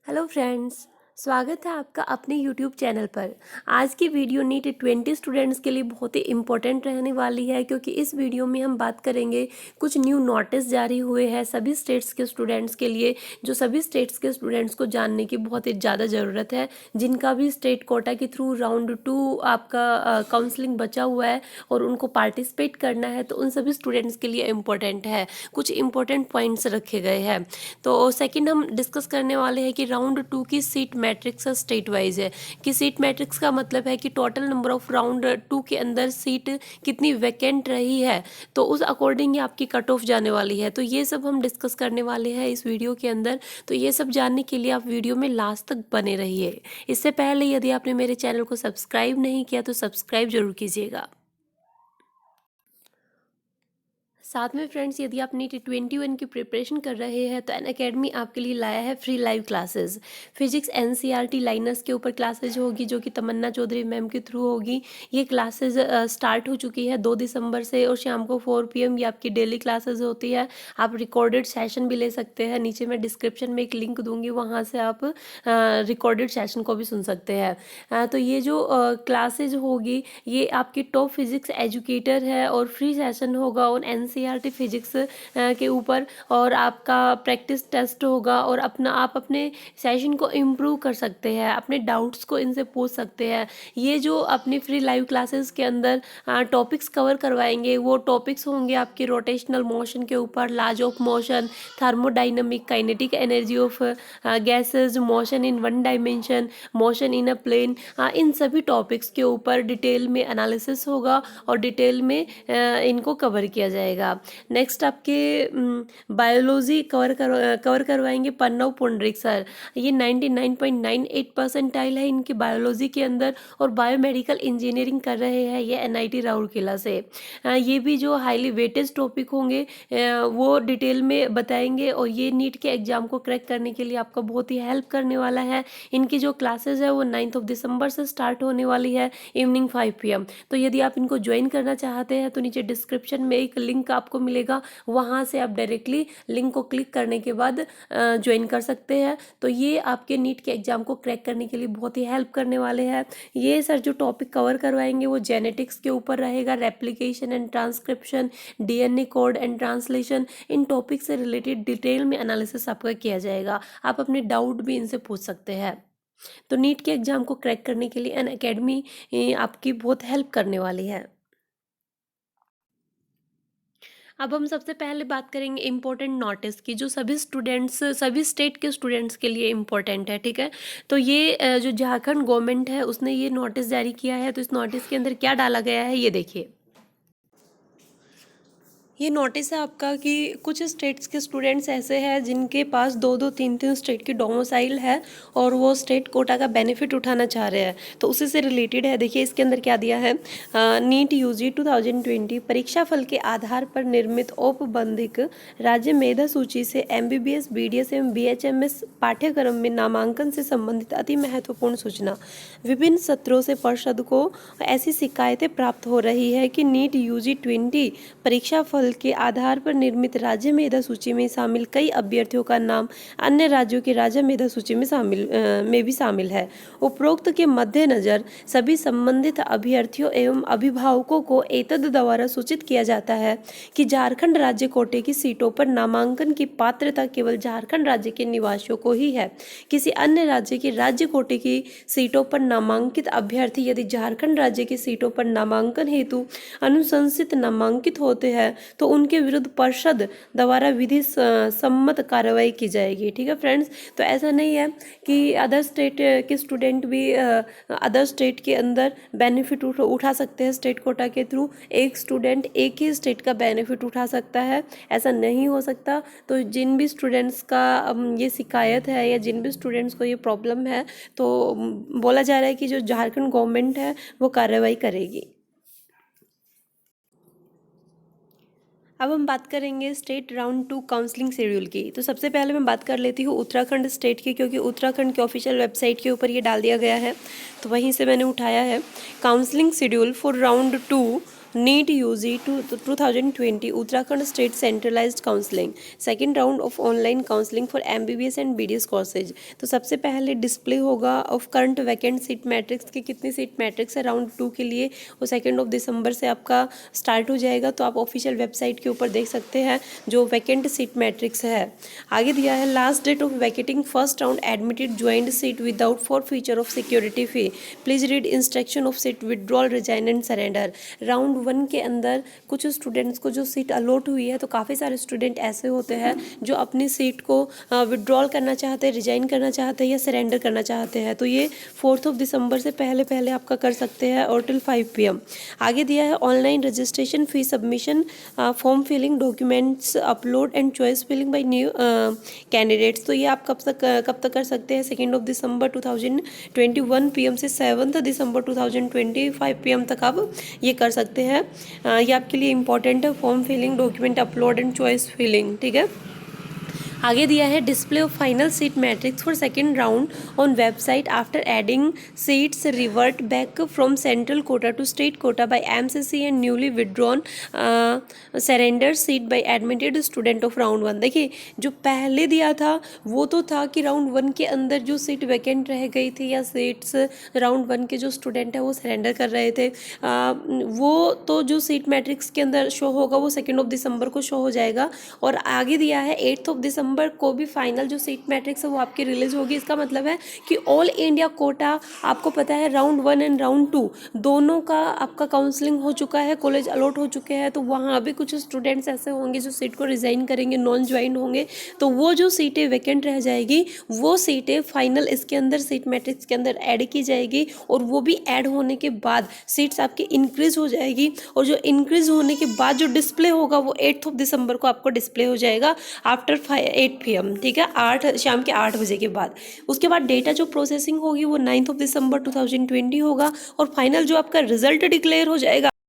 Hello friends, स्वागत है आपका अपने यूट्यूब चैनल पर। आज की वीडियो नीट 20 स्टूडेंट्स के लिए बहुत ही इम्पोर्टेंट रहने वाली है, क्योंकि इस वीडियो में हम बात करेंगे कुछ न्यू नोटिस जारी हुए हैं सभी स्टेट्स के स्टूडेंट्स के लिए, जो सभी स्टेट्स के स्टूडेंट्स को जानने की बहुत ही ज़्यादा ज़रूरत है। जिनका भी स्टेट कोटा के थ्रू राउंड 2 आपका काउंसलिंग बचा हुआ है और उनको पार्टिसिपेट करना है, तो उन सभी स्टूडेंट्स के लिए इम्पोर्टेंट है। कुछ इम्पोर्टेंट पॉइंट्स रखे गए हैं। तो सेकंड हम डिस्कस करने वाले हैं कि राउंड 2 की सीट मैट्रिक्स स्टेट वाइज है। कि सीट मैट्रिक्स का मतलब है कि टोटल नंबर ऑफ राउंड 2 के अंदर सीट कितनी वैकेंट रही है, तो उस अकॉर्डिंग ही आपकी कट ऑफ जाने वाली है। तो ये सब हम डिस्कस करने वाले हैं इस वीडियो के अंदर। तो ये सब जानने के लिए आप वीडियो में लास्ट तक बने रहिए। इससे पहले यदि आपने मेरे चैनल को सब्सक्राइब नहीं किया तो सब्सक्राइब जरूर कीजिएगा। साथ में फ्रेंड्स, यदि आप नीट 21 की प्रिपरेशन कर रहे हैं तो अनअकैडमी आपके लिए लाया है free live classes. Physics NCERT liners के ऊपर क्लासेज होगी, जो कि तमन्ना चौधरी मैम के थ्रू होगी। ये क्लासेज स्टार्ट हो चुकी है 2 दिसंबर से, और शाम को 4 PM ये आपकी डेली क्लासेज होती है। आप रिकॉर्डेड सेशन भी ले सकते हैं। नीचे मैं डिस्क्रिप्शन में एक लिंक दूंगी, वहाँ से आप रिकॉर्डेड सेशन को भी सुन सकते हैं। तो ये जो क्लासेज होगी ये आपकी टॉप फिजिक्स एजुकेटर है, और फ्री सेशन होगा ऑन एनसीईआरटी फिजिक्स के ऊपर, और आपका प्रैक्टिस टेस्ट होगा, और आप अपने सेशन को इम्प्रूव कर सकते हैं, अपने डाउट्स को इनसे पूछ सकते हैं। ये जो अपनी फ्री लाइव क्लासेस के अंदर टॉपिक्स कवर करवाएंगे, वो टॉपिक्स होंगे आपके रोटेशनल मोशन के ऊपर, laws of motion, thermodynamic, kinetic energy of gases, motion in one dimension, motion in a plane. इन सभी टॉपिक्स के ऊपर डिटेल में एनालिसिस होगा और डिटेल में इनको कवर किया जाएगा। नेक्स्ट आपके बायोलॉजी कवर करवाएंगे पन्नव पुंडरिक सर। ये 99.98 परसेंटाइल है इनकी बायोलॉजी के अंदर, और बायोमेडिकल इंजीनियरिंग कर रहे हैं ये एनआईटी राउरकेला से। ये भी जो हाईली वेटेज टॉपिक होंगे वो डिटेल में बताएंगे, और ये नीट के एग्जाम को क्रैक करने के लिए आपका बहुत ही हेल्प करने वाला है। इनकी जो क्लासेज है वो 9 दिसंबर से स्टार्ट होने वाली है, इवनिंग 5 PM। तो यदि आप इनको ज्वाइन करना चाहते हैं तो नीचे डिस्क्रिप्शन में एक लिंक आपको मिलेगा, वहाँ से आप डायरेक्टली लिंक को क्लिक करने के बाद ज्वाइन कर सकते हैं। तो ये आपके नीट के एग्जाम को क्रैक करने के लिए बहुत ही हेल्प करने वाले हैं। ये सर जो टॉपिक कवर करवाएंगे वो जेनेटिक्स के ऊपर रहेगा, replication and transcription, DNA code and translation. In topic से रिलेटेड डिटेल में एनालिसिस आपका किया जाएगा। आप अपने डाउट भी इनसे पूछ सकते हैं। तो नीट के एग्जाम को क्रैक करने के लिए अनअकैडमी आपकी बहुत हेल्प करने वाली है। अब हम सबसे पहले बात करेंगे इम्पोर्टेंट नोटिस की, जो सभी स्टूडेंट्स, सभी स्टेट के स्टूडेंट्स के लिए इम्पोर्टेंट है। ठीक है, तो ये जो झारखंड गवर्नमेंट है उसने ये नोटिस जारी किया है। तो इस नोटिस के अंदर क्या डाला गया है ये देखिए। ये नोटिस है आपका कि कुछ स्टेट्स के स्टूडेंट्स ऐसे हैं जिनके पास 2-2 3-3 स्टेट की डोमिसाइल है, और वो स्टेट कोटा का बेनिफिट उठाना चाह रहे हैं। तो उसी से रिलेटेड है। देखिए इसके अंदर क्या दिया है। नीट यूजी 2020 परीक्षा फल के आधार पर निर्मित औपबंधिक राज्य मेधा सूची से MBBS, BDS एवं BHMS पाठ्यक्रम में नामांकन से संबंधित अति महत्वपूर्ण सूचना। विभिन्न सत्रों से परिषद को ऐसी शिकायतें प्राप्त हो रही है कि नीट यूजी 20 परीक्षा फल के आधार पर निर्मित राज्य मेधा सूची में शामिल कई अभ्यर्थियों का नाम अन्य राज्यों की राज्य मेधा सूची में भी शामिल है। उपरोक्त के मद्देनजर सभी संबंधित अभ्यर्थियों एवं अभिभावकों को एतद द्वारा सूचित किया जाता है कि झारखंड राज्य कोटे की सीटों पर नामांकन की पात्रता केवल झारखंड राज्य के निवासियों को ही है। किसी अन्य राज्य की राज्य कोटे की सीटों पर नामांकित अभ्यर्थी यदि झारखंड राज्य की सीटों पर नामांकन हेतु अनुशंसित नामांकित होते हैं तो उनके विरुद्ध परिषद द्वारा विधि सम्मत कार्रवाई की जाएगी। ठीक है फ्रेंड्स, तो ऐसा नहीं है कि अदर स्टेट के स्टूडेंट भी अदर स्टेट के अंदर बेनिफिट उठा सकते हैं स्टेट कोटा के थ्रू। एक स्टूडेंट एक ही स्टेट का बेनिफिट उठा सकता है, ऐसा नहीं हो सकता। तो जिन भी स्टूडेंट्स का ये शिकायत है, या जिन भी स्टूडेंट्स को ये प्रॉब्लम है, तो बोला जा रहा है कि जो झारखंड गवर्नमेंट है वो कार्रवाई करेगी। अब हम बात करेंगे स्टेट राउंड 2 काउंसलिंग शेड्यूल की। तो सबसे पहले मैं बात कर लेती हूँ उत्तराखंड स्टेट की, क्योंकि उत्तराखंड की ऑफिशियल वेबसाइट के ऊपर ये डाल दिया गया है, तो वहीं से मैंने उठाया है। Counselling schedule for round 2 NEET UG 2020 Uttarakhand state centralised counselling, second round of online counselling for MBBS and BDS courses. तो सबसे पहले डिस्प्ले होगा of current vacant seat matrix की कितनी सीट मैट्रिक्स है राउंड 2 के लिए, वो 2 दिसंबर से आपका स्टार्ट हो जाएगा। तो आप ऑफिशियल वेबसाइट के ऊपर देख सकते हैं जो वैकेंट सीट मैट्रिक्स है। आगे दिया है last date of vacating first round admitted joint seat without forfeiture of security fee, please read instruction of seat withdrawal resign and surrender. Round 1 के अंदर कुछ स्टूडेंट्स को जो सीट अलॉट हुई है, तो काफ़ी सारे स्टूडेंट ऐसे होते हैं जो अपनी सीट को विड्रॉल करना चाहते हैं, रिजाइन करना चाहते हैं या सरेंडर करना चाहते हैं। तो ये 4 दिसंबर से पहले पहले आपका कर सकते हैं और टिल 5 PM। आगे दिया है online registration fee submission, form filling, documents upload and choice filling by new candidates. तो ये आप कब तक कर सकते हैं? 2 दिसंबर 2021 PM से 7 दिसंबर 2025 PM तक आप ये कर सकते हैं। ये आपके लिए इंपॉर्टेंट है, form filling, document upload and choice filling, ठीक है। आगे दिया है display of final seat matrix for second round on website after adding seats revert back from central quota to state quota by MCC and newly withdrawn surrender seat by admitted student of round 1। देखिए जो पहले दिया था वो तो था कि round 1 के अंदर जो सीट वैकेंट रह गई थी या सीट्स राउंड 1 के जो स्टूडेंट है वो सरेंडर कर रहे थे, वो तो जो सीट मैट्रिक्स के अंदर शो होगा वो 2 दिसंबर को शो हो जाएगा। और आगे दिया है 8 दिसंबर को भी फाइनल जो सीट मैट्रिक्स है वो आपकी रिलीज होगी। इसका मतलब है कि ऑल इंडिया कोटा आपको पता है राउंड 1 एंड राउंड 2 दोनों का आपका काउंसलिंग हो चुका है, कॉलेज अलॉट हो चुके हैं। तो वहाँ भी कुछ स्टूडेंट्स ऐसे होंगे जो सीट को रिजाइन करेंगे, नॉन ज्वाइन होंगे, तो वो जो सीटें वैकेंट रह जाएगी वो सीटें फाइनल इसके अंदर सीट मैट्रिक्स के अंदर ऐड की जाएगी। और वो भी ऐड होने के बाद सीट्स आपकी इंक्रीज हो जाएगी। और जो इंक्रीज होने के बाद जो डिस्प्ले होगा वो 8 दिसंबर को आपको डिस्प्ले हो जाएगा आफ्टर 8 PM, ठीक है, शाम के 8 बजे के बाद। उसके बाद डेटा जो प्रोसेसिंग होगी वो 9 दिसंबर 2020 होगा और फाइनल जो आपका रिजल्ट डिक्लेयर हो जाएगा